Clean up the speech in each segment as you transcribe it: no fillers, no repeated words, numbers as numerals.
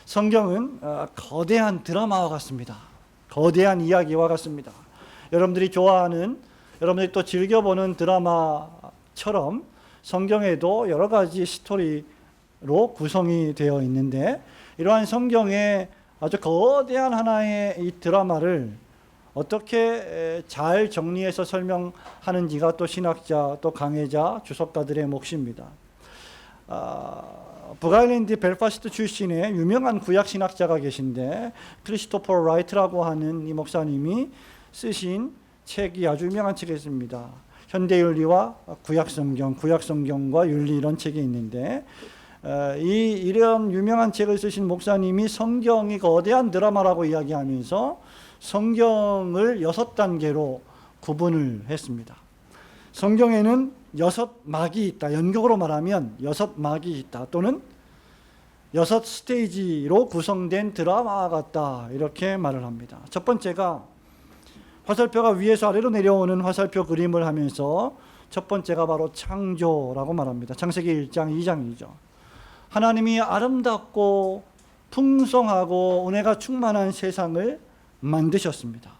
성경은 거대한 드라마와 같습니다. 거대한 이야기와 같습니다. 여러분들이 좋아하는, 여러분들이 또 즐겨보는 드라마처럼 성경에도 여러 가지 스토리로 구성이 되어 있는데, 이러한 성경의 아주 거대한 하나의 이 드라마를 어떻게 잘 정리해서 설명하는지가 또 신학자, 또 강해자, 주석가들의 몫입니다. 북아일랜드 벨파스트 출신의 유명한 구약 신학자가 계신데, 크리스토퍼 라이트라고 하는 이 목사님이 쓰신 책이 아주 유명한 책이 있습니다. 현대윤리와 구약성경, 구약성경과 윤리, 이런 책이 있는데, 이런 유명한 책을 쓰신 목사님이 성경이 거대한 드라마라고 이야기하면서 성경을 6단계로 구분을 했습니다. 성경에는 6막이 있다. 연극으로 말하면 6막이 있다. 또는 6스테이지로 구성된 드라마 같다. 이렇게 말을 합니다. 첫 번째가 화살표가 위에서 아래로 내려오는 화살표 그림을 하면서 첫 번째가 바로 창조라고 말합니다. 창세기 1장, 2장이죠. 하나님이 아름답고 풍성하고 은혜가 충만한 세상을 만드셨습니다.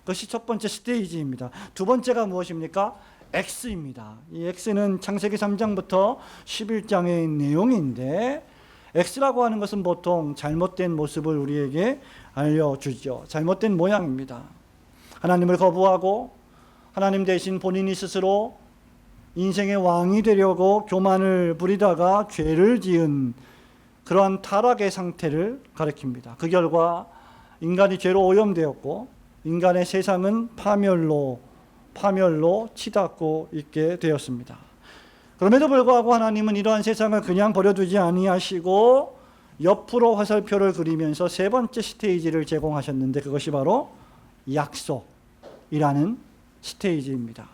그것이 첫 번째 스테이지입니다. 두 번째가 무엇입니까? X입니다. 이 X는 창세기 3장부터 11장의 내용인데, X라고 하는 것은 보통 잘못된 모습을 우리에게 알려주죠. 잘못된 모양입니다. 하나님을 거부하고 하나님 대신 본인이 스스로 인생의 왕이 되려고 교만을 부리다가 죄를 지은 그러한 타락의 상태를 가리킵니다. 그 결과 인간이 죄로 오염되었고 인간의 세상은 파멸로 치닫고 있게 되었습니다. 그럼에도 불구하고 하나님은 이러한 세상을 그냥 버려두지 아니하시고 옆으로 화살표를 그리면서 세 번째 스테이지를 제공하셨는데, 그것이 바로 약속이라는 스테이지입니다.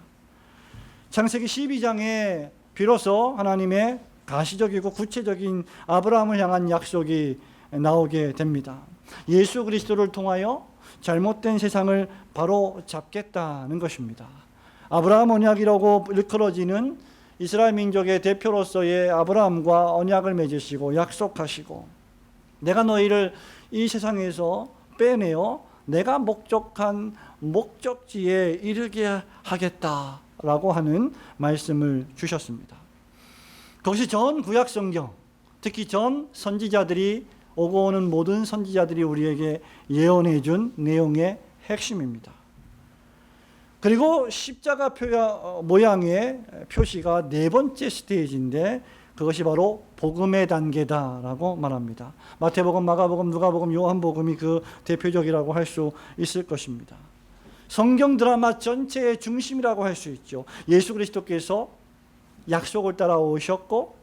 창세기 12장에 비로소 하나님의 가시적이고 구체적인 아브라함을 향한 약속이 나오게 됩니다. 예수 그리스도를 통하여 잘못된 세상을 바로 잡겠다는 것입니다. 아브라함 언약이라고 일컬어지는 이스라엘 민족의 대표로서의 아브라함과 언약을 맺으시고 약속하시고, 내가 너희를 이 세상에서 빼내어 내가 목적한 목적지에 이르게 하겠다라고 하는 말씀을 주셨습니다. 그것이 전 구약 성경, 특히 전 선지자들이, 오고 오는 모든 선지자들이 우리에게 예언해 준 내용의 핵심입니다. 그리고 십자가 모양의 표시가 네 번째 스테이지인데, 그것이 바로 복음의 단계다라고 말합니다. 마태복음, 마가복음, 누가복음, 요한복음이 그 대표적이라고 할 수 있을 것입니다. 성경 드라마 전체의 중심이라고 할 수 있죠. 예수 그리스도께서 약속을 따라 오셨고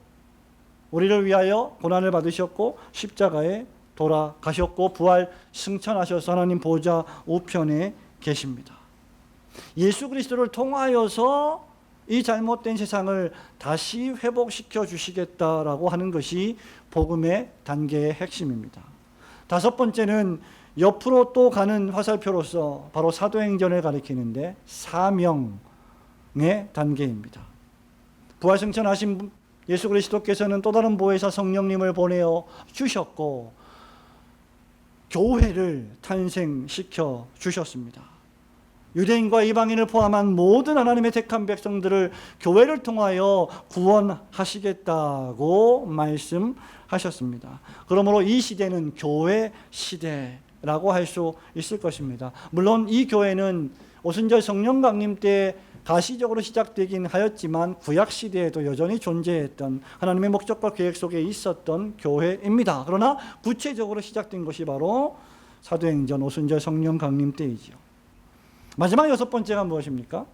우리를 위하여 고난을 받으셨고 십자가에 돌아가셨고 부활 승천하셔서 하나님 보좌 우편에 계십니다. 예수 그리스도를 통하여서 이 잘못된 세상을 다시 회복시켜 주시겠다라고 하는 것이 복음의 단계의 핵심입니다. 다섯 번째는 옆으로 또 가는 화살표로서 바로 사도행전을 가리키는데 사명의 단계입니다. 부활 승천하신 예수 그리스도께서는 또 다른 보혜사 성령님을 보내어 주셨고 교회를 탄생시켜 주셨습니다. 유대인과 이방인을 포함한 모든 하나님의 택한 백성들을 교회를 통하여 구원하시겠다고 말씀하셨습니다. 그러므로 이 시대는 교회 시대라고 할 수 있을 것입니다. 물론 이 교회는 오순절 성령 강림 때 가시적으로 시작되긴 하였지만 구약 시대에도 여전히 존재했던 하나님의 목적과 계획 속에 있었던 교회입니다. 그러나 구체적으로 시작된 것이 바로 사도행전 오순절 성령 강림 때이지요. 마지막 여섯 번째가 무엇입니까?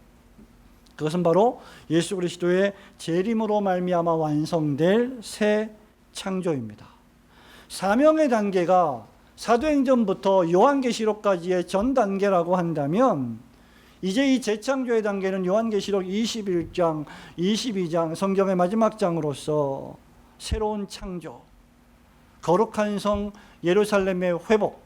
그것은 바로 예수 그리스도의 재림으로 말미암아 완성될 새 창조입니다. 사명의 단계가 사도행전부터 요한계시록까지의 전 단계라고 한다면, 이제 이 재창조의 단계는 요한계시록 21장, 22장 성경의 마지막 장으로서 새로운 창조, 거룩한 성 예루살렘의 회복,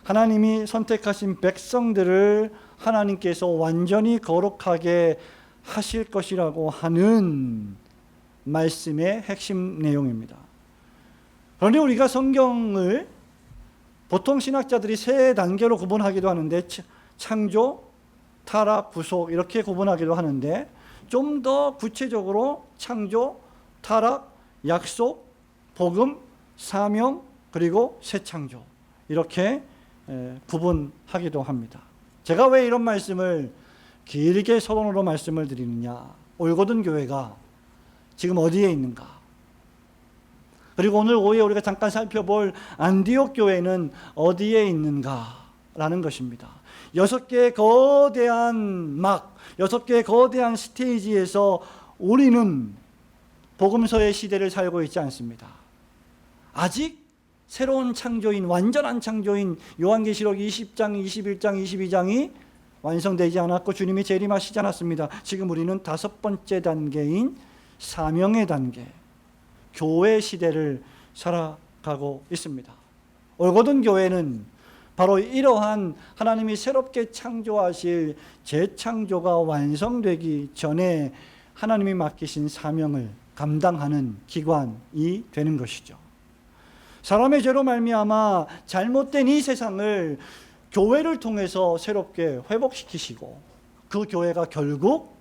하나님이 선택하신 백성들을 하나님께서 완전히 거룩하게 하실 것이라고 하는 말씀의 핵심 내용입니다. 그런데 우리가 성경을 보통 신학자들이 세 단계로 구분하기도 하는데 창조, 타락, 구속 이렇게 구분하기도 하는데 좀 더 구체적으로 창조, 타락, 약속, 복음, 사명 그리고 새 창조 이렇게 구분하기도 합니다. 제가 왜 이런 말씀을 길게 서론으로 말씀을 드리느냐, 올고든 교회가 지금 어디에 있는가, 그리고 오늘 오후에 우리가 잠깐 살펴볼 안디옥 교회는 어디에 있는가라는 것입니다. 6개의 거대한 6개의 거대한 스테이지에서 우리는 복음서의 시대를 살고 있지 않습니다. 아직 새로운 창조인, 완전한 창조인 요한계시록 20장, 21장, 22장이 완성되지 않았고 주님이 재림하시지 않았습니다. 지금 우리는 5번째 단계인 사명의 단계, 교회 시대를 살아가고 있습니다. 올고든 교회는 바로 이러한 하나님이 새롭게 창조하실 재창조가 완성되기 전에 하나님이 맡기신 사명을 감당하는 기관이 되는 것이죠. 사람의 죄로 말미암아 잘못된 이 세상을 교회를 통해서 새롭게 회복시키시고 그 교회가 결국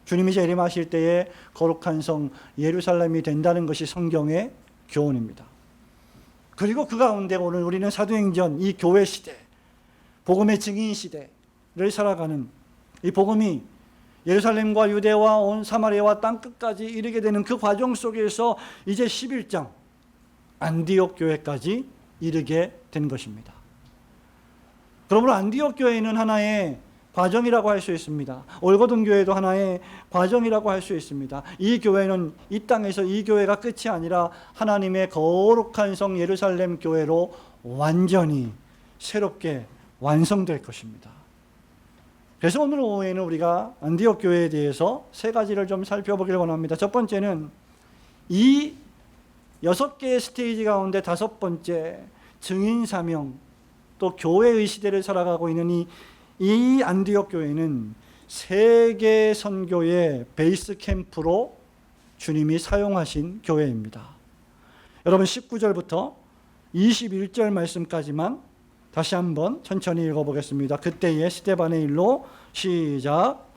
주님이 재림하실 때에 거룩한 성 예루살렘이 된다는 것이 성경의 교훈입니다. 그리고 그 가운데 오늘 우리는 사도행전 이 교회 시대, 복음의 증인 시대를 살아가는 이 복음이 예루살렘과 유대와 온 사마리아와 땅끝까지 이르게 되는 그 과정 속에서 이제 11장 안디옥 교회까지 이르게 된 것입니다. 그러므로 안디옥 교회는 하나의 과정이라고 할 수 있습니다. 올고든 교회도 하나의 과정이라고 할 수 있습니다. 이 교회는 이 땅에서 이 교회가 끝이 아니라 하나님의 거룩한 성 예루살렘 교회로 완전히 새롭게 완성될 것입니다. 그래서 오늘 오후에는 우리가 안디옥 교회에 대해서 3가지를 좀 살펴보기를 원합니다. 첫 번째는 이 6개의 스테이지 가운데 5번째 증인 사명, 또 교회의 시대를 살아가고 있는 이 안디옥 교회는 세계 선교의 베이스 캠프로 주님이 사용하신 교회입니다. 여러분 19절부터 21절 말씀까지만 다시 한번 천천히 읽어보겠습니다. 그때의 스데반의 일로 시작.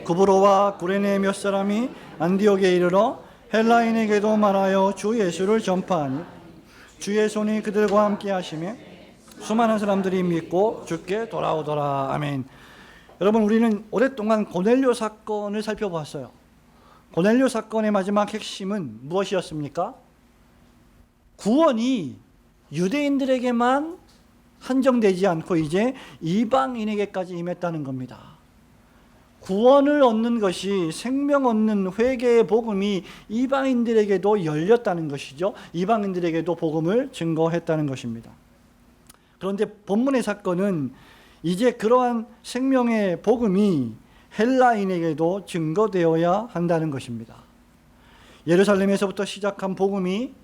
구브로와 구레네 몇 사람이 안디옥에 이르러 헬라인에게도 말하여 주 예수를 전파하니 주의 손이 그들과 함께 하시며 수많은 사람들이 믿고 주께 돌아오더라. 아멘. 여러분 우리는 오랫동안 고넬료 사건을 살펴보았어요. 고넬료 사건의 마지막 핵심은 무엇이었습니까? 구원이 유대인들에게만 한정되지 않고 이제 이방인에게까지 임했다는 겁니다. 구원을 얻는 것이 생명 얻는 회개의 복음이 이방인들에게도 열렸다는 것이죠. 이방인들에게도 복음을 증거했다는 것입니다. 그런데 본문의 사건은 이제 그러한 생명의 복음이 헬라인에게도 증거되어야 한다는 것입니다. 예루살렘에서부터 시작한 복음이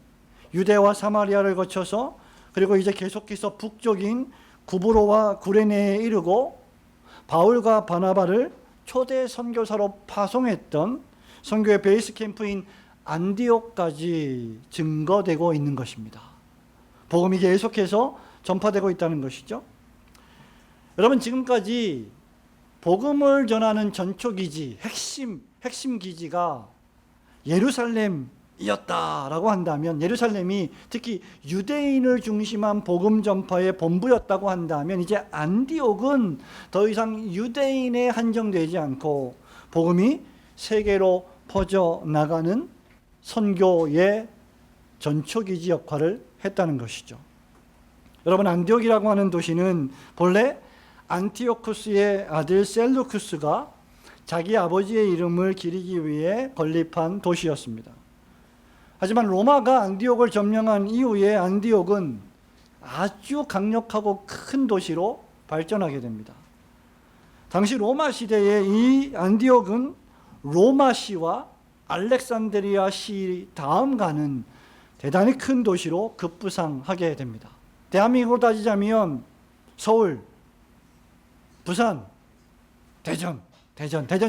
유대와 사마리아를 거쳐서 그리고 이제 계속해서 북쪽인 구브로와 구레네에 이르고 바울과 바나바를 초대 선교사로 파송했던 선교의 베이스 캠프인 안디옥까지 증거되고 있는 것입니다. 복음이 계속해서 전파되고 있다는 것이죠. 여러분 지금까지 복음을 전하는 전초기지, 핵심 기지가 예루살렘이었다라고 한다면, 예루살렘이 특히 유대인을 중심한 복음 전파의 본부였다고 한다면 이제 안디옥은 더 이상 유대인에 한정되지 않고 복음이 세계로 퍼져나가는 선교의 전초기지 역할을 했다는 것이죠. 여러분 안디옥이라고 하는 도시는 본래 안티오쿠스의 아들 셀루쿠스가 자기 아버지의 이름을 기리기 위해 건립한 도시였습니다. 하지만 로마가 안디옥을 점령한 이후에 안디옥은 아주 강력하고 큰 도시로 발전하게 됩니다. 당시 로마 시대에 이 안디옥은 로마시와 알렉산드리아시 다음 가는 대단히 큰 도시로 급부상하게 됩니다. 대한민국으로 따지자면 서울, 부산, 대전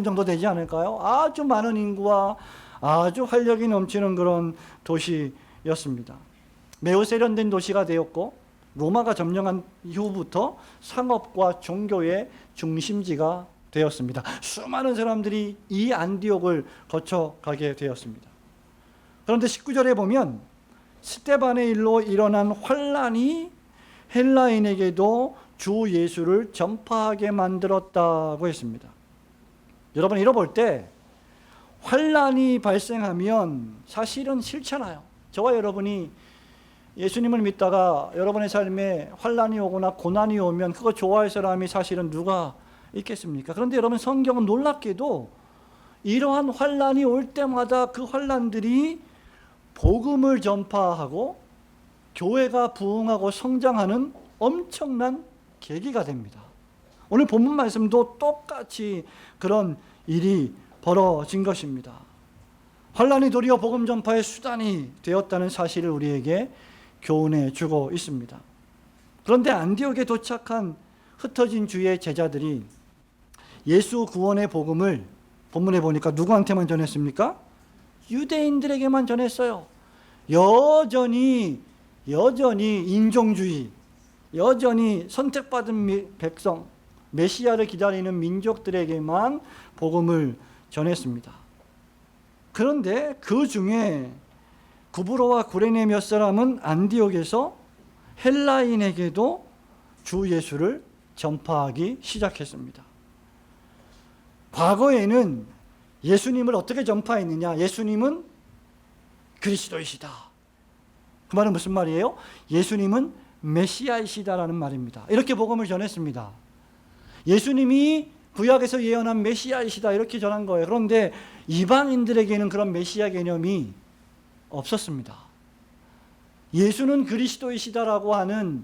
정도 되지 않을까요? 아주 많은 인구와 아주 활력이 넘치는 그런 도시였습니다. 매우 세련된 도시가 되었고 로마가 점령한 이후부터 상업과 종교의 중심지가 되었습니다. 수많은 사람들이 이 안디옥을 거쳐가게 되었습니다. 그런데 19절에 보면 스데반의 일로 일어난 환란이 헬라인에게도 주 예수를 전파하게 만들었다고 했습니다. 여러분 읽어볼 때 환란이 발생하면 사실은 싫잖아요. 저와 여러분이 예수님을 믿다가 여러분의 삶에 환란이 오거나 고난이 오면 그거 좋아할 사람이 사실은 누가 있겠습니까? 그런데 여러분 성경은 놀랍게도 이러한 환란이 올 때마다 그 환란들이 복음을 전파하고 교회가 부흥하고 성장하는 엄청난 계기가 됩니다. 오늘 본문 말씀도 똑같이 그런 일이 벌어진 것입니다. 환란이 도리어 복음 전파의 수단이 되었다는 사실을 우리에게 교훈해 주고 있습니다. 그런데 안디옥에 도착한 흩어진 주의 제자들이 예수 구원의 복음을 본문에 보니까 누구한테만 전했습니까? 유대인들에게만 전했어요. 여전히 인종주의, 여전히 선택받은 백성, 메시아를 기다리는 민족들에게만 복음을 전했습니다. 그런데 그 중에 구브로와 구레네 몇 사람은 안디옥에서 헬라인에게도 주 예수를 전파하기 시작했습니다. 과거에는 예수님을 어떻게 전파했느냐? 예수님은 그리스도이시다. 그 말은 무슨 말이에요? 예수님은 메시아이시다라는 말입니다. 이렇게 복음을 전했습니다. 예수님이 구약에서 예언한 메시아이시다 이렇게 전한 거예요. 그런데 이방인들에게는 그런 메시아 개념이 없었습니다. 예수는 그리스도이시다라고 하는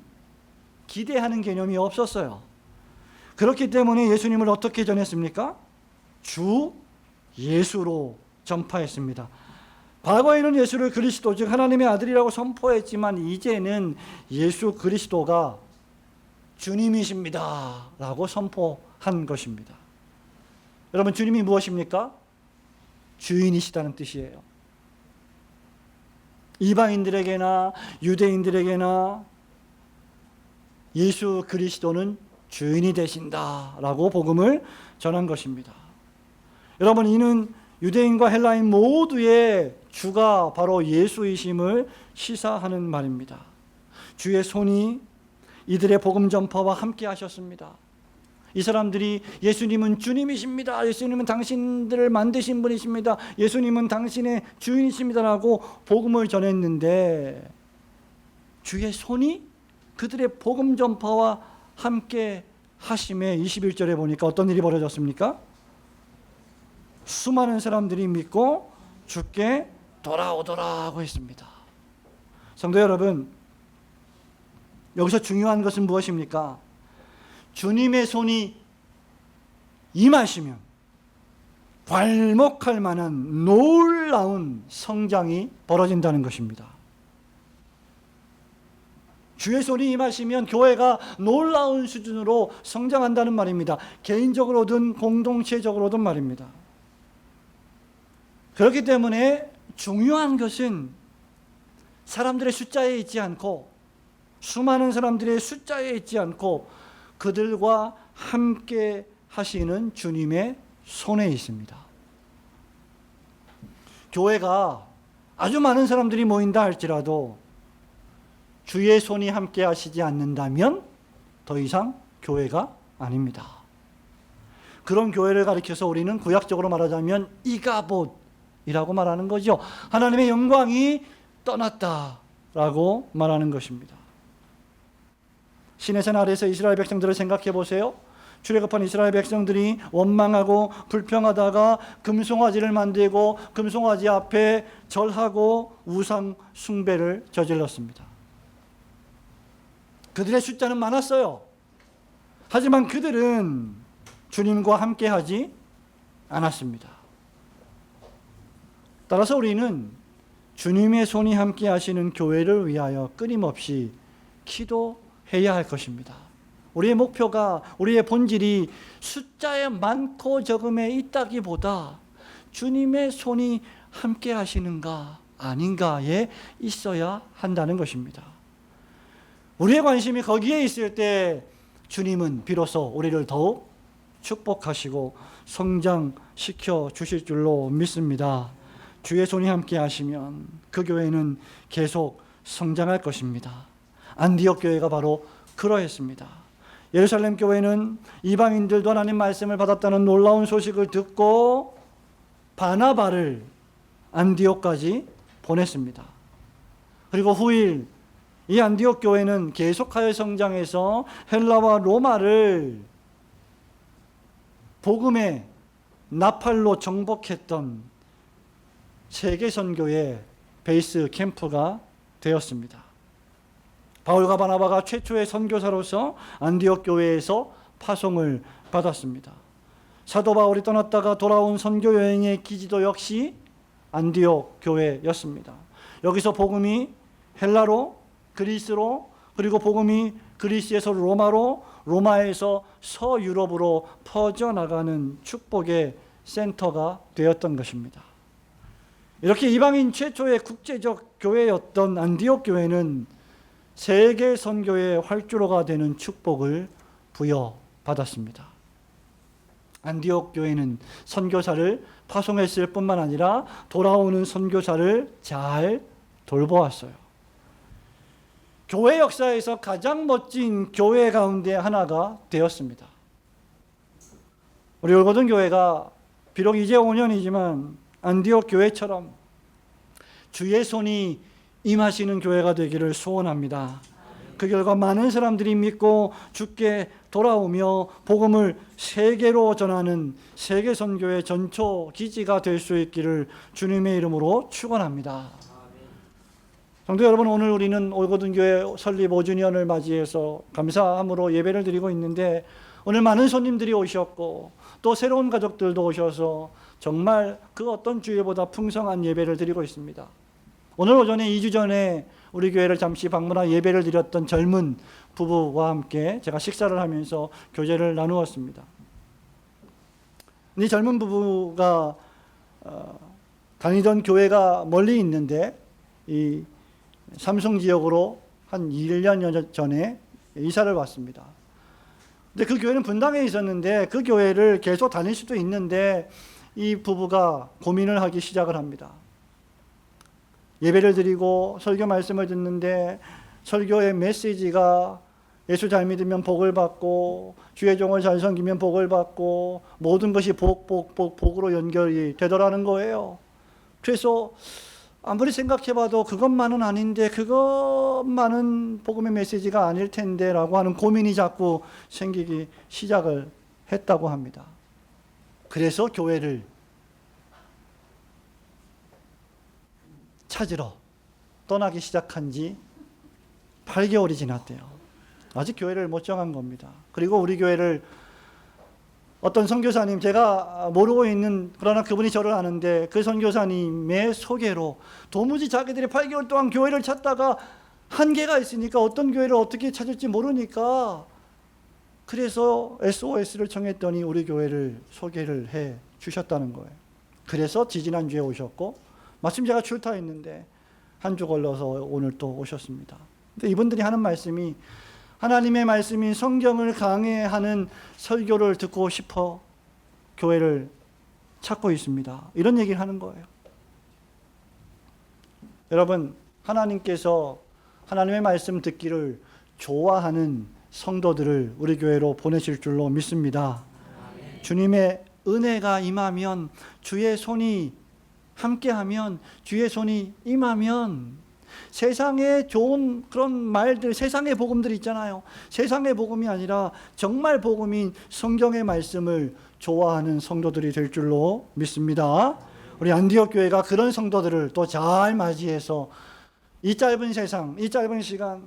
기대하는 개념이 없었어요. 그렇기 때문에 예수님을 어떻게 전했습니까? 주 예수로 전파했습니다. 과거에는 예수를 그리스도 즉 하나님의 아들이라고 선포했지만 이제는 예수 그리스도가 주님이십니다 라고 선포한 것입니다. 여러분 주님이 무엇입니까? 주인이시다는 뜻이에요. 이방인들에게나 유대인들에게나 예수 그리스도는 주인이 되신다라고 복음을 전한 것입니다. 여러분 이는 유대인과 헬라인 모두의 주가 바로 예수이심을 시사하는 말입니다. 주의 손이 이들의 복음 전파와 함께 하셨습니다. 이 사람들이 예수님은 주님이십니다. 예수님은 당신들을 만드신 분이십니다. 예수님은 당신의 주인이십니다라고 복음을 전했는데 주의 손이 그들의 복음 전파와 함께 하심에 21절에 보니까 어떤 일이 벌어졌습니까? 수많은 사람들이 믿고 주께 돌아오더라고 했습니다. 성도 여러분, 여기서 중요한 것은 무엇입니까? 주님의 손이 임하시면 괄목할 만한 놀라운 성장이 벌어진다는 것입니다. 주의 손이 임하시면 교회가 놀라운 수준으로 성장한다는 말입니다. 개인적으로든 공동체적으로든 말입니다. 그렇기 때문에 중요한 것은 사람들의 숫자에 있지 않고 수많은 사람들의 숫자에 있지 않고 그들과 함께 하시는 주님의 손에 있습니다. 교회가 아주 많은 사람들이 모인다 할지라도 주의 손이 함께 하시지 않는다면 더 이상 교회가 아닙니다. 그런 교회를 가리켜서 우리는 구약적으로 말하자면 이가봇이라고 말하는 거죠. 하나님의 영광이 떠났다라고 말하는 것입니다. 시내산 아래에서 이스라엘 백성들을 생각해 보세요. 출애굽한 이스라엘 백성들이 원망하고 불평하다가 금송아지를 만들고 금송아지 앞에 절하고 우상 숭배를 저질렀습니다. 그들의 숫자는 많았어요. 하지만 그들은 주님과 함께하지 않았습니다. 따라서 우리는 주님의 손이 함께 하시는 교회를 위하여 끊임없이 기도해야 할 것입니다. 우리의 목표가, 우리의 본질이 숫자의 많고 적음에 있다기보다 주님의 손이 함께 하시는가 아닌가에 있어야 한다는 것입니다. 우리의 관심이 거기에 있을 때 주님은 비로소 우리를 더욱 축복하시고 성장시켜 주실 줄로 믿습니다. 주의 손이 함께 하시면 그 교회는 계속 성장할 것입니다. 안디옥 교회가 바로 그러했습니다. 예루살렘 교회는 이방인들도 하나님 말씀을 받았다는 놀라운 소식을 듣고 바나바를 안디옥까지 보냈습니다. 그리고 후일 이 안디옥 교회는 계속하여 성장해서 헬라와 로마를 복음의 나팔로 정복했던 세계 선교의 베이스 캠프가 되었습니다. 바울과 바나바가 최초의 선교사로서 안디옥 교회에서 파송을 받았습니다. 사도 바울이 떠났다가 돌아온 선교 여행의 기지도 역시 안디옥 교회였습니다. 여기서 복음이 헬라로, 그리스로, 그리고 복음이 그리스에서 로마로, 로마에서 서유럽으로 퍼져나가는 축복의 센터가 되었던 것입니다. 이렇게 이방인 최초의 국제적 교회였던 안디옥 교회는 세계 선교의 활주로가 되는 축복을 부여받았습니다. 안디옥 교회는 선교사를 파송했을 뿐만 아니라 돌아오는 선교사를 잘 돌보았어요. 교회 역사에서 가장 멋진 교회 가운데 하나가 되었습니다. 우리 올고든 교회가 비록 이제 5년이지만 안디옥 교회처럼 주의 손이 임하시는 교회가 되기를 소원합니다. 그 결과 많은 사람들이 믿고 주께 돌아오며 복음을 세계로 전하는 세계 선교의 전초 기지가 될 수 있기를 주님의 이름으로 축원합니다. 성도 여러분, 오늘 우리는 올고든 교회 설립 5주년을 맞이해서 감사함으로 예배를 드리고 있는데 오늘 많은 손님들이 오셨고 또 새로운 가족들도 오셔서 정말 그 어떤 주일보다 풍성한 예배를 드리고 있습니다. 오늘 오전에 2주 전에 우리 교회를 잠시 방문하여 예배를 드렸던 젊은 부부와 함께 제가 식사를 하면서 교제를 나누었습니다. 이 젊은 부부가 다니던 교회가 멀리 있는데 이 삼성 지역으로 한 1년 전에 이사를 왔습니다. 근데 그 교회는 분당에 있었는데 그 교회를 계속 다닐 수도 있는데 이 부부가 고민을 하기 시작을 합니다. 예배를 드리고 설교 말씀을 듣는데 설교의 메시지가 예수 잘 믿으면 복을 받고 주의 종을 잘 섬기면 복을 받고 모든 것이 복으로 연결이 되더라는 거예요. 그래서 아무리 생각해봐도 그것만은 아닌데 그것만은 복음의 메시지가 아닐 텐데 라고 하는 고민이 자꾸 생기기 시작을 했다고 합니다. 그래서 교회를 찾으러 떠나기 시작한 지 8개월이 지났대요. 아직 교회를 못 정한 겁니다. 그리고 우리 교회를 어떤 선교사님, 제가 모르고 있는, 그러나 그분이 저를 아는데 그 선교사님의 소개로 도무지 자기들이 8개월 동안 교회를 찾다가 한계가 있으니까 어떤 교회를 어떻게 찾을지 모르니까 그래서 SOS를 청했더니 우리 교회를 소개를 해 주셨다는 거예요. 그래서 지지난주에 오셨고 마침 제가 출타했는데 한 주 걸러서 오늘 또 오셨습니다. 근데 이분들이 하는 말씀이 하나님의 말씀인 성경을 강해하는 설교를 듣고 싶어 교회를 찾고 있습니다. 이런 얘기를 하는 거예요. 여러분, 하나님께서 하나님의 말씀 듣기를 좋아하는 성도들을 우리 교회로 보내실 줄로 믿습니다. 주님의 은혜가 임하면, 주의 손이 함께하면, 주의 손이 임하면 세상에 좋은 그런 말들, 세상의 복음들 있잖아요. 세상의 복음이 아니라 정말 복음인 성경의 말씀을 좋아하는 성도들이 될 줄로 믿습니다. 우리 안디옥 교회가 그런 성도들을 또 잘 맞이해서 이 짧은 세상, 이 짧은 시간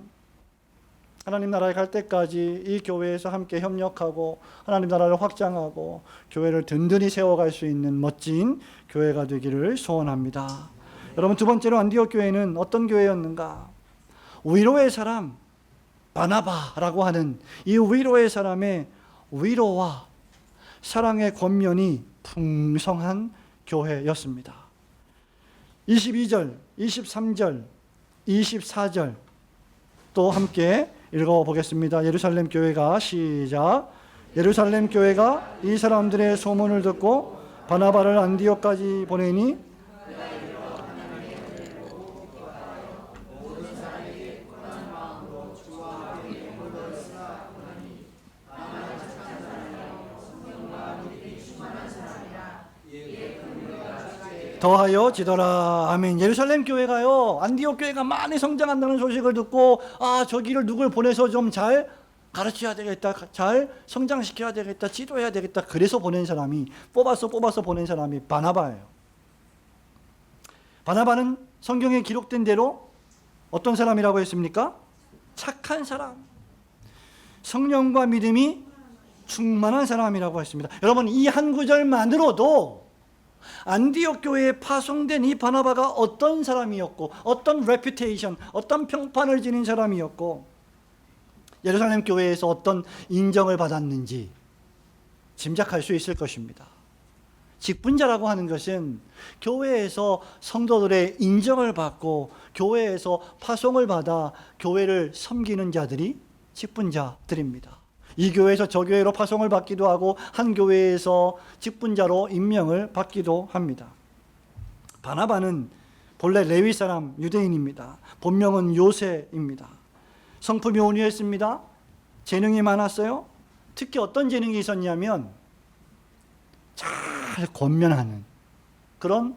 하나님 나라에 갈 때까지 이 교회에서 함께 협력하고 하나님 나라를 확장하고 교회를 든든히 세워갈 수 있는 멋진 교회가 되기를 소원합니다. 여러분, 두 번째로 안디옥 교회는 어떤 교회였는가? 위로의 사람, 바나바라고 하는 이 위로의 사람의 위로와 사랑의 권면이 풍성한 교회였습니다. 22절, 23절, 24절 또 함께 읽어보겠습니다. 예루살렘 교회가 시작. 예루살렘 교회가 이 사람들의 소문을 듣고 바나바를 안디옥까지 보내니 더하여 지더라. 아멘. 예루살렘 교회가요, 안디옥 교회가 많이 성장한다는 소식을 듣고, 저기를 누굴 보내서 좀 잘 가르쳐야 되겠다, 잘 성장시켜야 되겠다, 지도해야 되겠다, 그래서 보낸 사람이, 뽑아서 보낸 사람이 바나바예요. 바나바는 성경에 기록된 대로 어떤 사람이라고 했습니까? 착한 사람, 성령과 믿음이 충만한 사람이라고 했습니다. 여러분, 이 한 구절만으로도 안디옥 교회에 파송된 이 바나바가 어떤 사람이었고, 어떤 레퓨테이션, 어떤 평판을 지닌 사람이었고, 예루살렘 교회에서 어떤 인정을 받았는지 짐작할 수 있을 것입니다. 직분자라고 하는 것은 교회에서 성도들의 인정을 받고 교회에서 파송을 받아 교회를 섬기는 자들이 직분자들입니다. 이 교회에서 저 교회로 파송을 받기도 하고 한 교회에서 직분자로 임명을 받기도 합니다. 바나바는 본래 레위 사람 유대인입니다. 본명은 요새입니다. 성품이 온유했습니다. 재능이 많았어요. 특히 어떤 재능이 있었냐면 잘 권면하는, 그런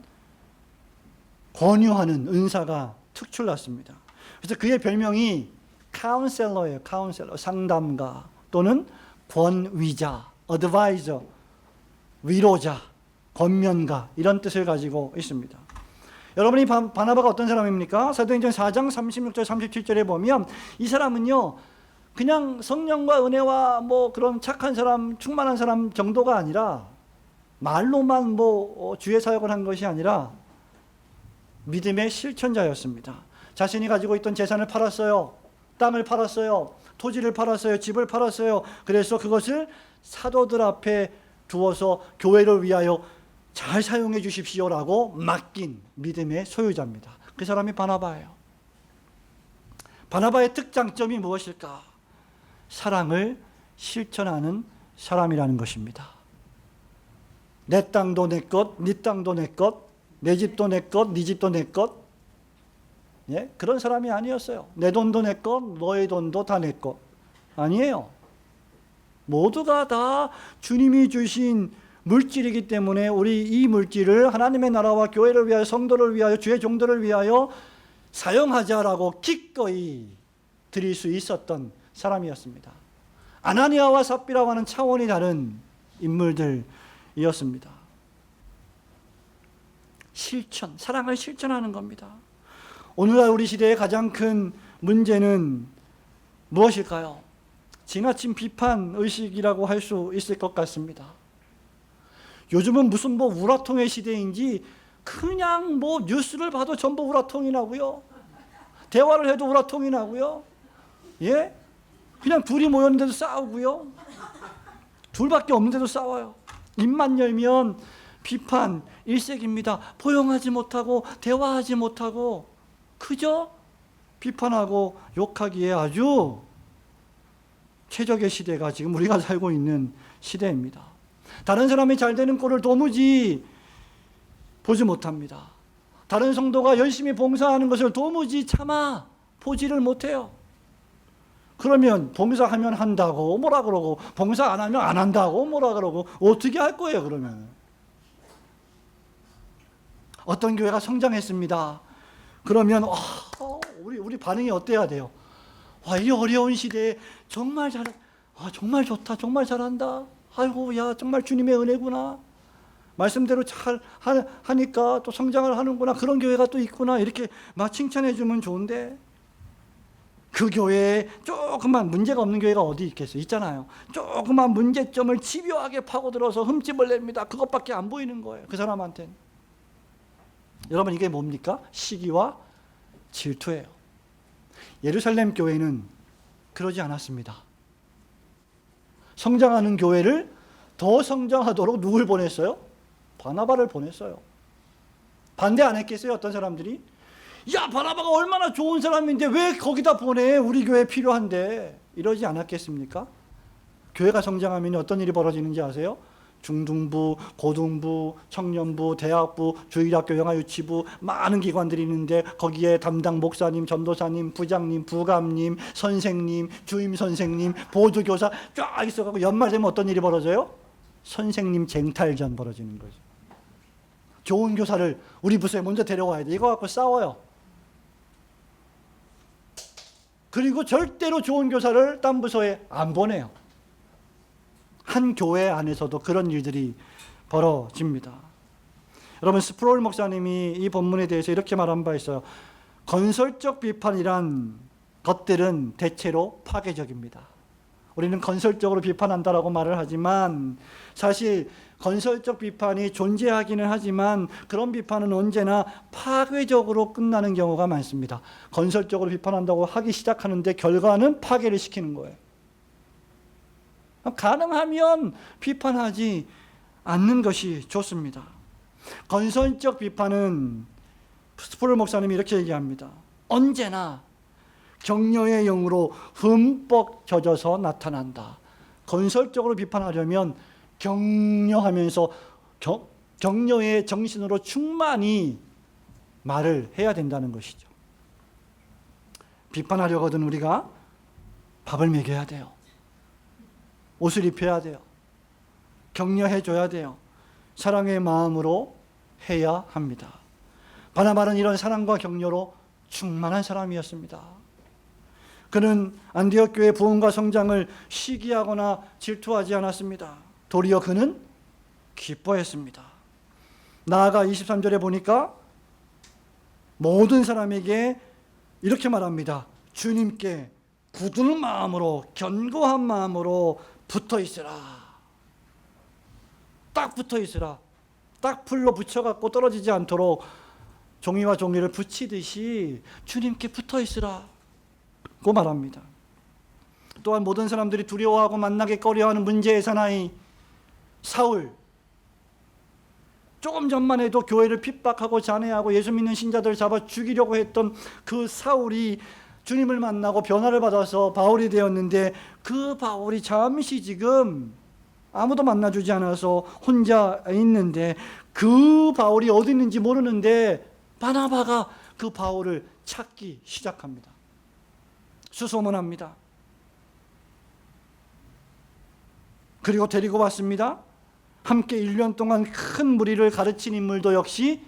권유하는 은사가 특출났습니다. 그래서 그의 별명이 카운셀러예요. 카운셀러, 상담가 또는 권위자, 어드바이저, 위로자, 권면가, 이런 뜻을 가지고 있습니다. 여러분이 바나바가 어떤 사람입니까? 사도행전 4장 36절 37절에 보면 이 사람은요, 그냥 성령과 은혜와 그런 착한 사람, 충만한 사람 정도가 아니라, 말로만 주의 사역을 한 것이 아니라 믿음의 실천자였습니다. 자신이 가지고 있던 재산을 팔았어요. 땅을 팔았어요. 토지를 팔았어요. 집을 팔았어요. 그래서 그것을 사도들 앞에 두어서 교회를 위하여 잘 사용해 주십시오라고 맡긴 믿음의 소유자입니다. 그 사람이 바나바예요. 바나바의 특장점이 무엇일까? 사랑을 실천하는 사람이라는 것입니다. 내 땅도 내 것, 네 땅도 내 것, 내 집도 내 것, 네 집도 내 것. 예? 그런 사람이 아니었어요. 내 돈도 내 것, 너의 돈도 다 내 것. 아니에요. 모두가 다 주님이 주신 물질이기 때문에 우리 이 물질을 하나님의 나라와 교회를 위하여, 성도를 위하여, 주의 종들을 위하여 사용하자라고 기꺼이 드릴 수 있었던 사람이었습니다. 아나니아와 삽비라와는 차원이 다른 인물들이었습니다. 실천, 사랑을 실천하는 겁니다. 오늘날 우리 시대의 가장 큰 문제는 무엇일까요? 지나친 비판 의식이라고 할 수 있을 것 같습니다. 요즘은 무슨 우라통의 시대인지 그냥 뉴스를 봐도 전부 우라통이 나고요. 대화를 해도 우라통이 나고요. 예? 그냥 둘이 모였는데도 싸우고요. 둘밖에 없는데도 싸워요. 입만 열면 비판 일색입니다. 포용하지 못하고 대화하지 못하고 그저 비판하고 욕하기에 아주 최적의 시대가 지금 우리가 살고 있는 시대입니다. 다른 사람이 잘 되는 꼴을 도무지 보지 못합니다. 다른 성도가 열심히 봉사하는 것을 도무지 참아 보지를 못해요. 그러면 봉사하면 한다고 뭐라 그러고 봉사 안 하면 안 한다고 뭐라 그러고 어떻게 할 거예요, 그러면? 어떤 교회가 성장했습니다. 그러면 우리 반응이 어때야 돼요? 이 어려운 시대에 정말 정말 좋다, 정말 잘한다. 아이고, 야, 정말 주님의 은혜구나. 말씀대로 잘 하니까 또 성장을 하는구나. 그런 교회가 또 있구나. 이렇게 막 칭찬해 주면 좋은데, 그 교회에 조금만 문제가 없는 교회가 어디 있겠어요? 있잖아요. 조금만 문제점을 집요하게 파고들어서 흠집을 냅니다. 그것밖에 안 보이는 거예요, 그 사람한테는. 여러분, 이게 뭡니까? 시기와 질투예요. 예루살렘 교회는 그러지 않았습니다. 성장하는 교회를 더 성장하도록 누굴 보냈어요? 바나바를 보냈어요. 반대 안 했겠어요? 어떤 사람들이? 야, 바나바가 얼마나 좋은 사람인데 왜 거기다 보내? 우리 교회 필요한데. 이러지 않았겠습니까? 교회가 성장하면 어떤 일이 벌어지는지 아세요? 중등부, 고등부, 청년부, 대학부, 주일학교, 영아유치부 많은 기관들이 있는데 거기에 담당 목사님, 전도사님, 부장님, 부감님, 선생님, 주임 선생님, 보조교사 쫙 있어가지고 연말 되면 어떤 일이 벌어져요? 선생님 쟁탈전 벌어지는 거죠. 좋은 교사를 우리 부서에 먼저 데려와야 돼. 이거 갖고 싸워요. 그리고 절대로 좋은 교사를 딴 부서에 안 보내요. 한 교회 안에서도 그런 일들이 벌어집니다. 여러분, 스프롤 목사님이 이 본문에 대해서 이렇게 말한 바 있어요. 건설적 비판이란 것들은 대체로 파괴적입니다. 우리는 건설적으로 비판한다라고 말을 하지만 사실 건설적 비판이 존재하기는 하지만 그런 비판은 언제나 파괴적으로 끝나는 경우가 많습니다. 건설적으로 비판한다고 하기 시작하는데 결과는 파괴를 시키는 거예요. 가능하면 비판하지 않는 것이 좋습니다. 건설적 비판은 스프롤 목사님이 이렇게 얘기합니다. 언제나 격려의 영으로 흠뻑 젖어서 나타난다. 건설적으로 비판하려면 격려하면서 격려의 정신으로 충만히 말을 해야 된다는 것이죠. 비판하려거든 우리가 밥을 먹여야 돼요. 옷을 입혀야 돼요. 격려해 줘야 돼요. 사랑의 마음으로 해야 합니다. 바나바는 이런 사랑과 격려로 충만한 사람이었습니다. 그는 안디옥 교회 부흥과 성장을 시기하거나 질투하지 않았습니다. 도리어 그는 기뻐했습니다. 나아가 23절에 보니까 모든 사람에게 이렇게 말합니다. 주님께 굳은 마음으로, 견고한 마음으로 붙어 있으라. 딱 붙어 있으라. 딱 풀로 붙여갖고 떨어지지 않도록 종이와 종이를 붙이듯이 주님께 붙어 있으라 고 말합니다. 또한 모든 사람들이 두려워하고 만나기 꺼려하는 문제의 사나이 사울, 조금 전만 해도 교회를 핍박하고 잔해하고 예수 믿는 신자들을 잡아 죽이려고 했던 그 사울이 주님을 만나고 변화를 받아서 바울이 되었는데 그 바울이 잠시 지금 아무도 만나주지 않아서 혼자 있는데 그 바울이 어디 있는지 모르는데 바나바가 그 바울을 찾기 시작합니다. 수소문합니다. 그리고 데리고 왔습니다. 함께 1년 동안 큰 무리를 가르친 인물도 역시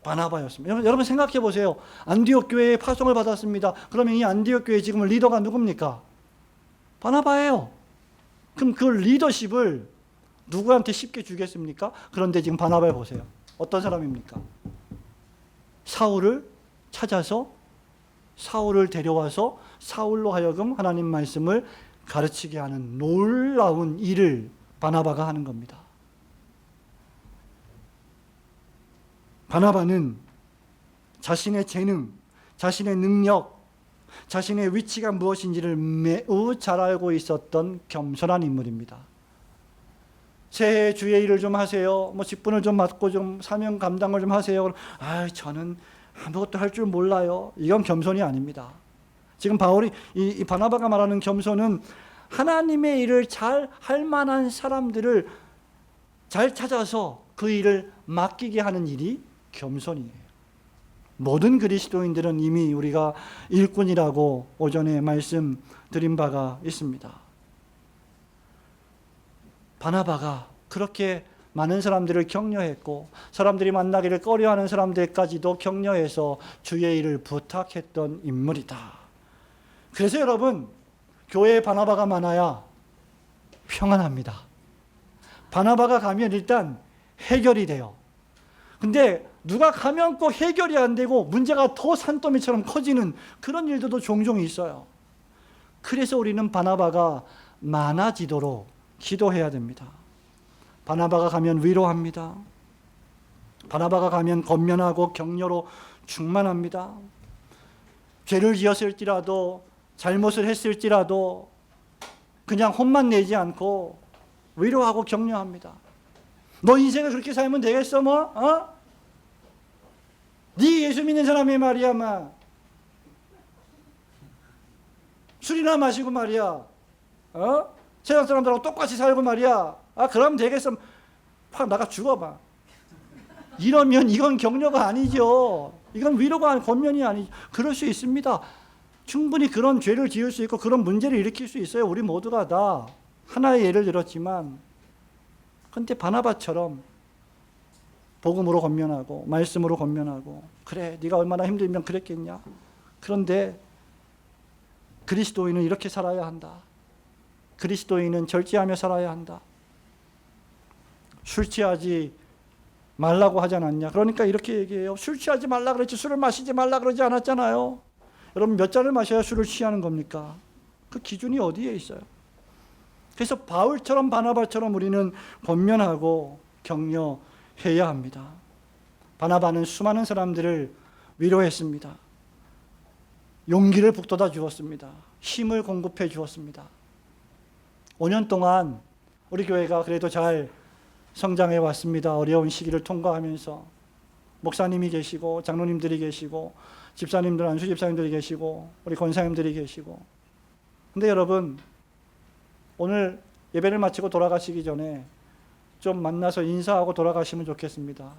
바나바였습니다. 여러분 생각해 보세요. 안디옥 교회에 파송을 받았습니다. 그러면 이 안디옥 교회 지금 리더가 누굽니까? 바나바예요. 그럼 그 리더십을 누구한테 쉽게 주겠습니까? 그런데 지금 바나바를 보세요. 어떤 사람입니까? 사울을 찾아서 사울을 데려와서 사울로 하여금 하나님 말씀을 가르치게 하는 놀라운 일을 바나바가 하는 겁니다. 바나바는 자신의 재능, 자신의 능력, 자신의 위치가 무엇인지를 매우 잘 알고 있었던 겸손한 인물입니다. 새해 주의 일을 좀 하세요. 직분을 좀 맡고 좀 사명 감당을 좀 하세요. 저는 아무것도 할 줄 몰라요. 이건 겸손이 아닙니다. 지금 바울이 이 바나바가 말하는 겸손은 하나님의 일을 잘 할 만한 사람들을 잘 찾아서 그 일을 맡기게 하는 일이 겸손이에요. 모든 그리스도인들은 이미 우리가 일꾼이라고 오전에 말씀드린 바가 있습니다. 바나바가 그렇게 많은 사람들을 격려했고 사람들이 만나기를 꺼려하는 사람들까지도 격려해서 주의 일을 부탁했던 인물이다. 그래서 여러분, 교회에 바나바가 많아야 평안합니다. 바나바가 가면 일단 해결이 돼요. 근데 누가 가면 꼭 해결이 안 되고 문제가 더 산더미처럼 커지는 그런 일들도 종종 있어요. 그래서 우리는 바나바가 많아지도록 기도해야 됩니다. 바나바가 가면 위로합니다. 바나바가 가면 권면하고 격려로 충만합니다. 죄를 지었을지라도 잘못을 했을지라도 그냥 혼만 내지 않고 위로하고 격려합니다. 너 인생을 그렇게 살면 되겠어 뭐? 네 예수 믿는 사람이 말이야 막 술이나 마시고 말이야 세상 사람들하고 똑같이 살고 말이야 그럼 되겠어 확 나가 죽어봐. 이러면 이건 격려가 아니죠. 이건 위로가 아니 권면이 아니죠. 그럴 수 있습니다. 충분히 그런 죄를 지을 수 있고 그런 문제를 일으킬 수 있어요. 우리 모두가 다 하나의 예를 들었지만 근데 바나바처럼 복음으로 권면하고 말씀으로 권면하고 그래 네가 얼마나 힘들면 그랬겠냐. 그런데 그리스도인은 이렇게 살아야 한다. 그리스도인은 절제하며 살아야 한다. 술 취하지 말라고 하지 않았냐. 그러니까 이렇게 얘기해요. 술 취하지 말라 그랬지 술을 마시지 말라 그러지 않았잖아요. 여러분 몇 잔을 마셔야 술을 취하는 겁니까? 그 기준이 어디에 있어요? 그래서 바울처럼 바나바처럼 우리는 권면하고 격려해야 합니다. 바나바는 수많은 사람들을 위로했습니다. 용기를 북돋아 주었습니다. 힘을 공급해 주었습니다. 5년 동안 우리 교회가 그래도 잘 성장해 왔습니다. 어려운 시기를 통과하면서 목사님이 계시고 장로님들이 계시고 집사님들, 안수 집사님들이 계시고 우리 권사님들이 계시고 근데 여러분 오늘 예배를 마치고 돌아가시기 전에 좀 만나서 인사하고 돌아가시면 좋겠습니다.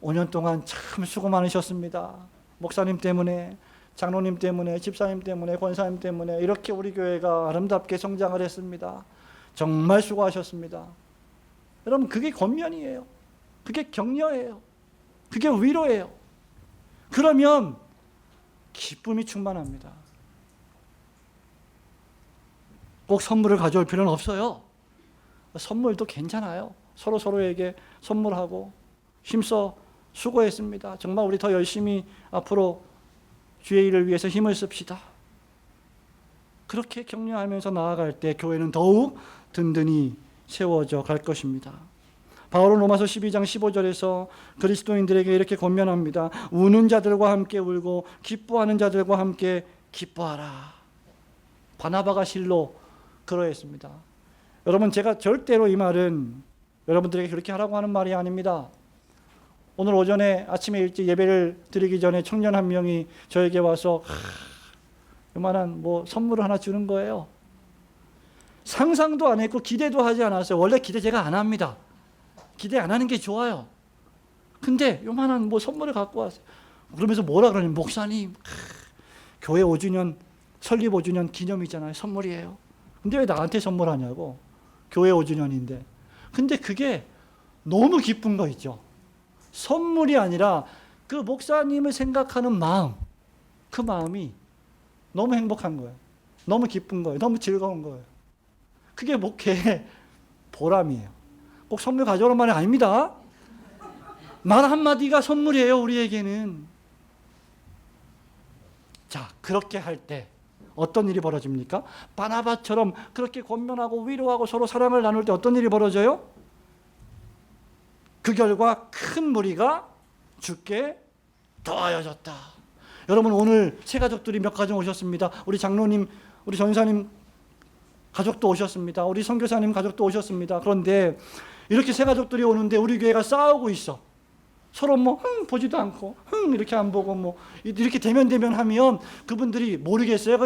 5년 동안 참 수고 많으셨습니다. 목사님 때문에 장로님 때문에 집사님 때문에 권사님 때문에 이렇게 우리 교회가 아름답게 성장을 했습니다. 정말 수고하셨습니다. 여러분 그게 권면이에요. 그게 격려예요. 그게 위로예요. 그러면 기쁨이 충만합니다. 꼭 선물을 가져올 필요는 없어요. 선물도 괜찮아요. 서로에게 선물하고 힘써 수고했습니다. 정말 우리 더 열심히 앞으로 주의 일을 위해서 힘을 씁시다. 그렇게 격려하면서 나아갈 때 교회는 더욱 든든히 세워져 갈 것입니다. 바울은 로마서 12장 15절에서 그리스도인들에게 이렇게 권면합니다. 우는 자들과 함께 울고 기뻐하는 자들과 함께 기뻐하라. 바나바가 실로 그러했습니다. 여러분 제가 절대로 이 말은 여러분들에게 그렇게 하라고 하는 말이 아닙니다. 오늘 오전에 아침에 일찍 예배를 드리기 전에 청년 한 명이 저에게 와서 요만한 선물을 하나 주는 거예요. 상상도 안 했고 기대도 하지 않았어요. 원래 기대 제가 안 합니다. 기대 안 하는 게 좋아요. 근데 요만한 선물을 갖고 왔어요. 그러면서 뭐라 그러냐면 목사님 교회 5주년 설립 5주년 기념이잖아요. 선물이에요. 근데 왜 나한테 선물하냐고. 교회 5주년인데. 근데 그게 너무 기쁜 거 있죠. 선물이 아니라 그 목사님을 생각하는 마음, 그 마음이 너무 행복한 거예요. 너무 기쁜 거예요. 너무 즐거운 거예요. 그게 목회의 보람이에요. 꼭 선물 가져오는 말이 아닙니다. 말 한마디가 선물이에요, 우리에게는. 자, 그렇게 할 때 어떤 일이 벌어집니까? 바나바처럼 그렇게 권면하고 위로하고 서로 사랑을 나눌 때 어떤 일이 벌어져요? 그 결과 큰 무리가 주께 더하여졌다. 여러분 오늘 새 가족들이 몇 가정 오셨습니다. 우리 장로님, 우리 전사님 가족도 오셨습니다. 우리 선교사님 가족도 오셨습니다. 그런데 이렇게 새 가족들이 오는데 우리 교회가 싸우고 있어. 서로 보지도 않고 이렇게 안 보고 이렇게 대면 하면 그분들이 모르겠어요.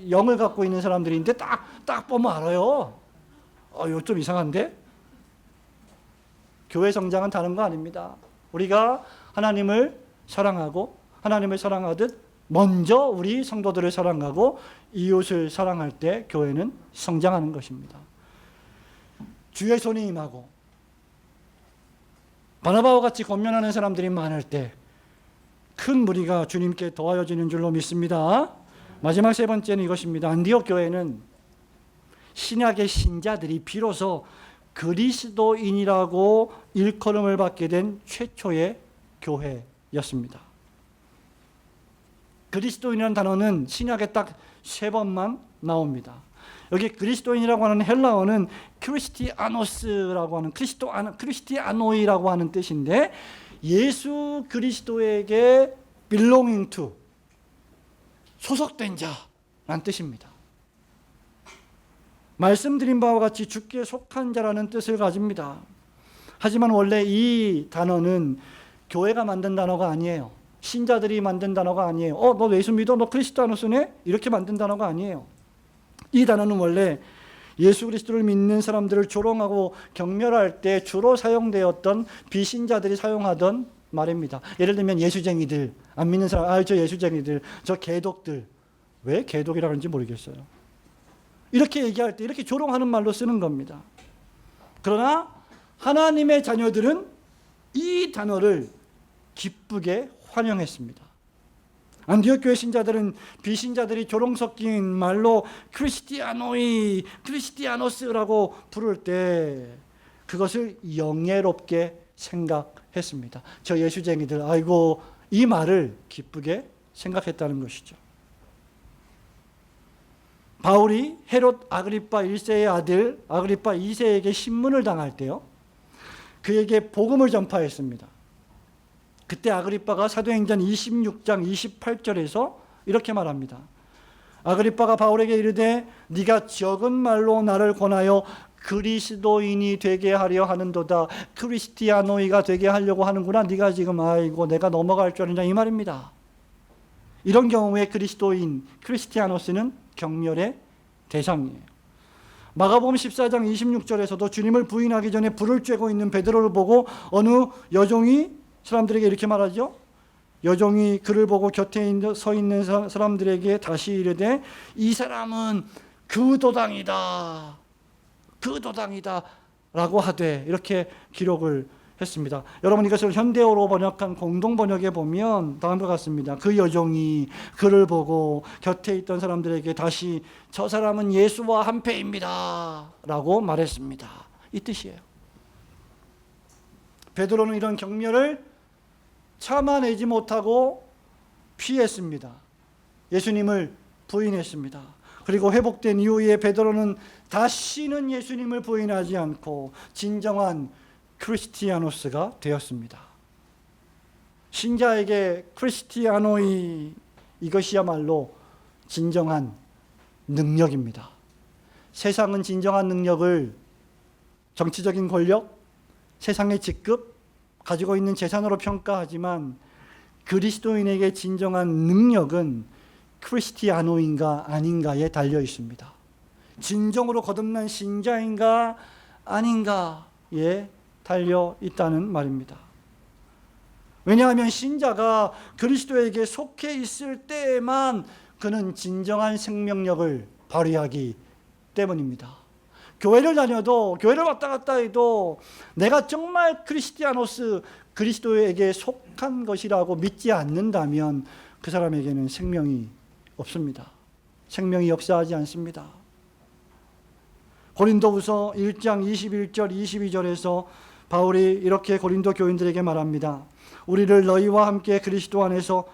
영을 갖고 있는 사람들인데 딱 보면 알아요. 이거 좀 이상한데? 교회 성장은 다른 거 아닙니다. 우리가 하나님을 사랑하고 하나님을 사랑하듯 먼저 우리 성도들을 사랑하고 이웃을 사랑할 때 교회는 성장하는 것입니다. 주의 손이 임하고 바나바와 같이 권면하는 사람들이 많을 때 큰 무리가 주님께 더하여지는 줄로 믿습니다. 마지막 세 번째는 이것입니다. 안디옥 교회는 신약의 신자들이 비로소 그리스도인이라고 일컬음을 받게 된 최초의 교회였습니다. 그리스도인이라는 단어는 신약에 딱 3번만 나옵니다. 여기 그리스도인이라고 하는 헬라어는 크리스티아노스라고 하는 크리스티아노이라고 하는 뜻인데 예수 그리스도에게 belonging to 소속된 자, 뜻입니다. 말씀드린 바와 같이 주께 속한 자라는 뜻을 가집니다. 하지만 원래 이 단어는 교회가 만든 단어가 아니에요. 신자들이 만든 단어가 아니에요. 너 예수 믿어? 너 크리스티아노스네? 이렇게 만든 단어가 아니에요. 이 단어는 원래 예수 그리스도를 믿는 사람들을 조롱하고 경멸할 때 주로 사용되었던 비신자들이 사용하던 말입니다. 예를 들면 예수쟁이들, 안 믿는 사람, 저 예수쟁이들, 저 개독들. 왜 개독이라고 하는지 모르겠어요. 이렇게 얘기할 때 이렇게 조롱하는 말로 쓰는 겁니다. 그러나 하나님의 자녀들은 이 단어를 기쁘게 환영했습니다. 안디옥 교회 신자들은 비신자들이 조롱 섞인 말로 크리스티아노이, 크리스티아노스라고 부를 때 그것을 영예롭게 생각했습니다. 저 예수쟁이들, 아이고, 이 말을 기쁘게 생각했다는 것이죠. 바울이 헤롯 아그리파 1세의 아들 아그리파 2세에게 신문을 당할 때요, 그에게 복음을 전파했습니다. 그때 아그리파가 사도행전 26장 28절에서 이렇게 말합니다. 아그리파가 바울에게 이르되 네가 적은 말로 나를 권하여 그리스도인이 되게 하려 하는도다. 크리스티아노이가 되게 하려고 하는구나. 네가 지금 아이고 내가 넘어갈 줄 아느냐 이 말입니다. 이런 경우에 그리스도인, 크리스티아노스는 경멸의 대상이에요. 마가복음 14장 26절에서도 주님을 부인하기 전에 불을 쬐고 있는 베드로를 보고 어느 여종이 사람들에게 이렇게 말하죠. 여종이 그를 보고 곁에 서 있는 사람들에게 다시 이르되 이 사람은 그 도당이다, 그 도당이다 라고 하되, 이렇게 기록을 했습니다. 여러분, 이것을 현대어로 번역한 공동 번역에 보면 다음과 같습니다. 그 여종이 그를 보고 곁에 있던 사람들에게 다시 저 사람은 예수와 한패입니다 라고 말했습니다. 이 뜻이에요. 베드로는 이런 경멸을 참아내지 못하고 피했습니다. 예수님을 부인했습니다. 그리고 회복된 이후에 베드로는 다시는 예수님을 부인하지 않고 진정한 크리스티아노스가 되었습니다. 신자에게 크리스티아노이, 이것이야말로 진정한 능력입니다. 세상은 진정한 능력을 정치적인 권력, 세상의 직급, 가지고 있는 재산으로 평가하지만 그리스도인에게 진정한 능력은 크리스티아노인가 아닌가에 달려 있습니다. 진정으로 거듭난 신자인가 아닌가에 달려 있다는 말입니다. 왜냐하면 신자가 그리스도에게 속해 있을 때에만 그는 진정한 생명력을 발휘하기 때문입니다. 교회를 다녀도, 교회를 왔다 갔다 해도 내가 정말 크리스티아노스, 그리스도에게 속한 것이라고 믿지 않는다면 그 사람에게는 생명이 없습니다. 생명이 역사하지 않습니다. 고린도후서 1장 21절 22절에서 바울이 이렇게 고린도 교인들에게 말합니다. 우리를 너희와 함께 그리스도 안에서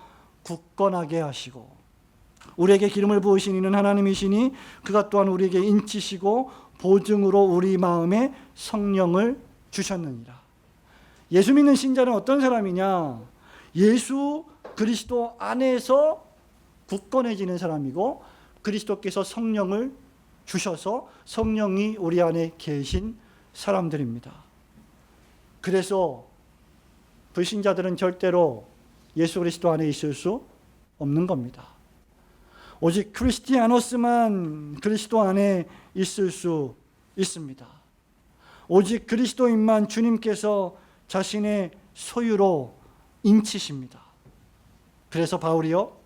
굳건하게 하시고 우리에게 기름을 부으신 이는 하나님이시니 그가 또한 우리에게 인치시고 보증으로 우리 마음에 성령을 주셨느니라. 예수 믿는 신자는 어떤 사람이냐? 예수 그리스도 안에서 굳건해지는 사람이고 그리스도께서 성령을 주셔서 성령이 우리 안에 계신 사람들입니다. 그래서 불신자들은 절대로 예수 그리스도 안에 있을 수 없는 겁니다. 오직 크리스티아노스만 그리스도 안에 있을 수 있습니다. 오직 그리스도인만 주님께서 자신의 소유로 인치십니다. 그래서 바울이요,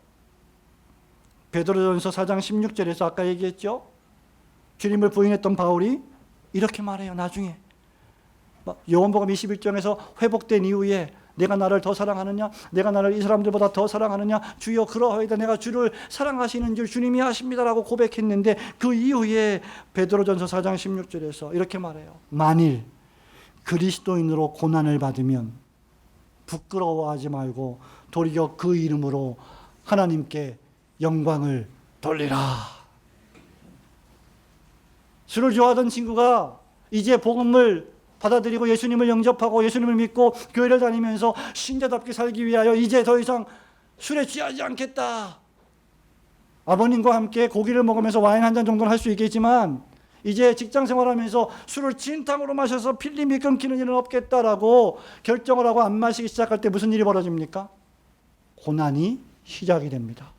베드로전서 4장 16절에서 아까 얘기했죠. 주님을 부인했던 바울이 이렇게 말해요. 나중에 요한복음 21장에서 회복된 이후에 내가 나를 더 사랑하느냐? 내가 나를 이 사람들보다 더 사랑하느냐? 주여 그러하이다. 내가 주를 사랑하시는 줄 주님이 아십니다라고 고백했는데 그 이후에 베드로전서 4장 16절에서 이렇게 말해요. 만일 그리스도인으로 고난을 받으면 부끄러워하지 말고 도리어 그 이름으로 하나님께 영광을 돌리라. 술을 좋아하던 친구가 이제 복음을 받아들이고 예수님을 영접하고 예수님을 믿고 교회를 다니면서 신자답게 살기 위하여 이제 더 이상 술에 취하지 않겠다. 아버님과 함께 고기를 먹으면서 와인 한 잔 정도는 할 수 있겠지만 이제 직장 생활하면서 술을 진탕으로 마셔서 필름이 끊기는 일은 없겠다라고 결정을 하고 안 마시기 시작할 때 무슨 일이 벌어집니까? 고난이 시작이 됩니다.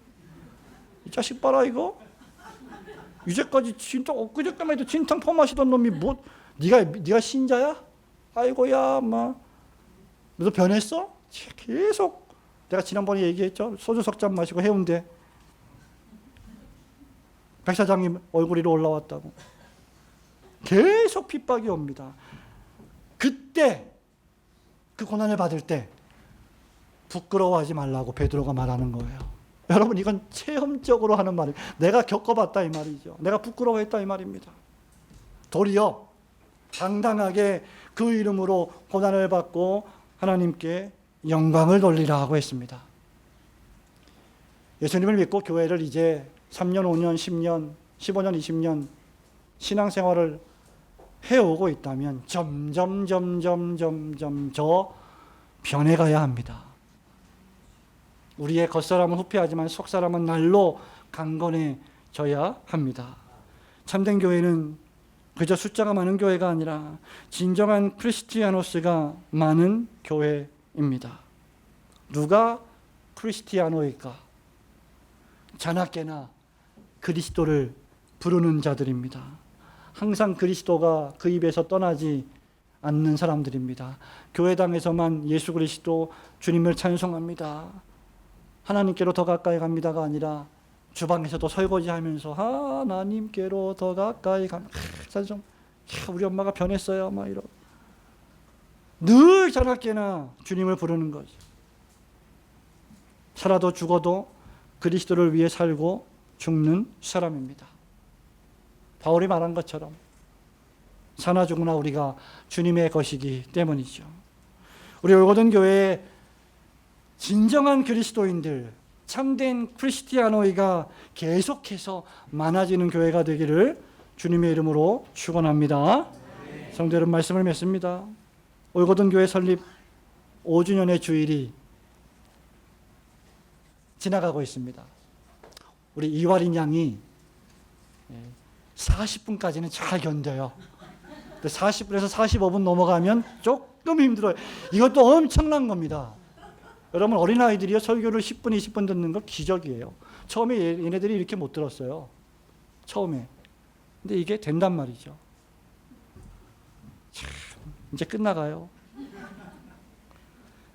이 자식 봐라 이거. 이제까지 진탕 엊그저께만 해도 진탕 퍼마시던 놈이 뭐 네가 신자야? 아이고야 막 너도 변했어? 계속 내가 지난번에 얘기했죠. 소주 석 잔 마시고 해운대 백 사장님 얼굴 위로 올라왔다고. 계속 핍박이 옵니다. 그때 그 고난을 받을 때 부끄러워하지 말라고 베드로가 말하는 거예요. 여러분 이건 체험적으로 하는 말이에요. 내가 겪어봤다 이 말이죠. 내가 부끄러워했다 이 말입니다. 도리어 당당하게 그 이름으로 고난을 받고 하나님께 영광을 돌리라고 했습니다. 예수님을 믿고 교회를 이제 3년, 5년, 10년, 15년, 20년 신앙생활을 해오고 있다면 점점 저 변해가야 합니다. 우리의 겉사람은 후패하지만 속사람은 날로 강건해져야 합니다. 참된 교회는 그저 숫자가 많은 교회가 아니라 진정한 크리스티아노스가 많은 교회입니다. 누가 크리스티아노일까? 자나깨나 그리스도를 부르는 자들입니다. 항상 그리스도가 그 입에서 떠나지 않는 사람들입니다. 교회당에서만 예수 그리스도 주님을 찬송합니다. 하나님께로 더 가까이 갑니다가 아니라 주방에서도 설거지하면서 하나님께로 더 가까이 갑니다. 우리 엄마가 변했어요. 막 이러. 늘 자나깨나 주님을 부르는 거죠. 살아도 죽어도 그리스도를 위해 살고 죽는 사람입니다. 바울이 말한 것처럼 사나 죽으나 우리가 주님의 것이기 때문이죠. 우리 올고든 교회에 진정한 그리스도인들, 참된 크리스티아노이가 계속해서 많아지는 교회가 되기를 주님의 이름으로 축원합니다. 성도 여러분 말씀을 맺습니다. 올고든 교회 설립 5주년의 주일이 지나가고 있습니다. 우리 이화린 양이 40분까지는 잘 견뎌요. 40분에서 45분 넘어가면 조금 힘들어요. 이것도 엄청난 겁니다. 여러분 어린아이들이요 설교를 10분, 20분 듣는 거 기적이에요. 처음에 얘네들이 이렇게 못 들었어요. 처음에. 근데 이게 된단 말이죠. 참, 이제 끝나가요.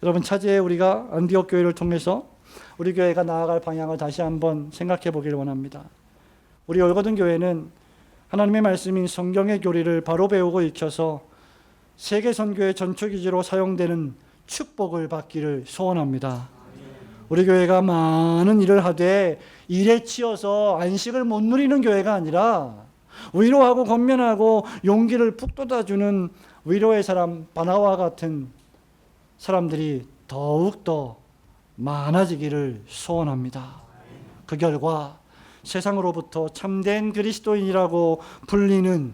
여러분 차제에 우리가 안디옥 교회를 통해서 우리 교회가 나아갈 방향을 다시 한번 생각해 보기를 원합니다. 우리 올고든 교회는 하나님의 말씀인 성경의 교리를 바로 배우고 익혀서 세계 선교의 전초기지로 사용되는 축복을 받기를 소원합니다. 우리 교회가 많은 일을 하되 일에 치여서 안식을 못 누리는 교회가 아니라 위로하고 권면하고 용기를 푹 돋아주는 위로의 사람 바나와 같은 사람들이 더욱더 많아지기를 소원합니다. 그 결과 세상으로부터 참된 그리스도인이라고 불리는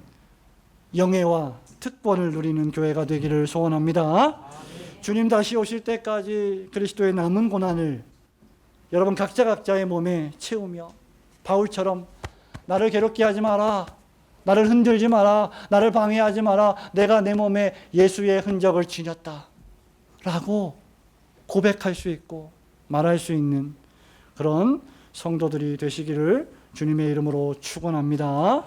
영예와 특권을 누리는 교회가 되기를 소원합니다. 주님 다시 오실 때까지 그리스도의 남은 고난을 여러분 각자의 몸에 채우며 바울처럼 나를 괴롭게 하지 마라, 나를 흔들지 마라, 나를 방해하지 마라, 내가 내 몸에 예수의 흔적을 지녔다 라고 고백할 수 있고 말할 수 있는 그런 성도들이 되시기를 주님의 이름으로 축원합니다.